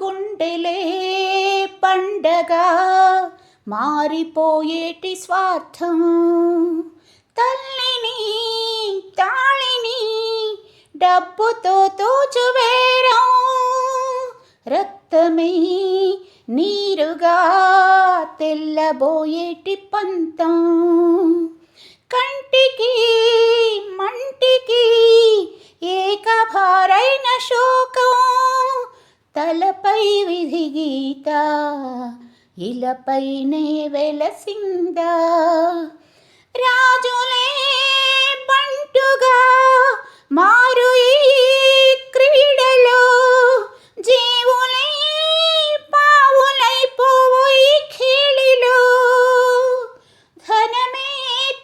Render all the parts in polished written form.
గుండెలే పండగా మారిపోయేటి స్వార్థం. తల్లిని తాళిని డబ్బుతో తోచువేరం, రక్తమే నీరుగా తెల్లబోయేటి పంతం. కంటికి మంటికి ఏకభారైన శోకం, తలపై విధి గీత ఇలపైనే వెలసిందా. రాజులే బంటుగా మారు ఈ క్రీడలో, జీవులై పావులైపోవు ఈ ఖేళిలో. ధనమే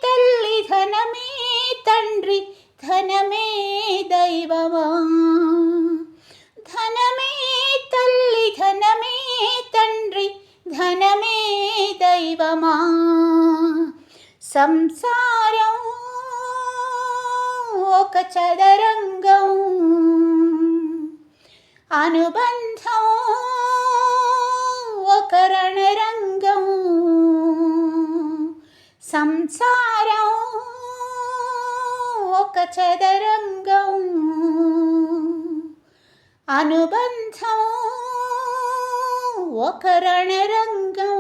తల్లి ధనమే తండ్రి ధనమే దైవమా, ధనమే తల్లి ధనమే తండ్రి ధనమే దైవమా. సంసారం ఒక చదరంగం, అనుబంధం ఒక రణరంగం. సంసారం ఒక చదరంగం, అనుబంధం ఒక రణరంగం.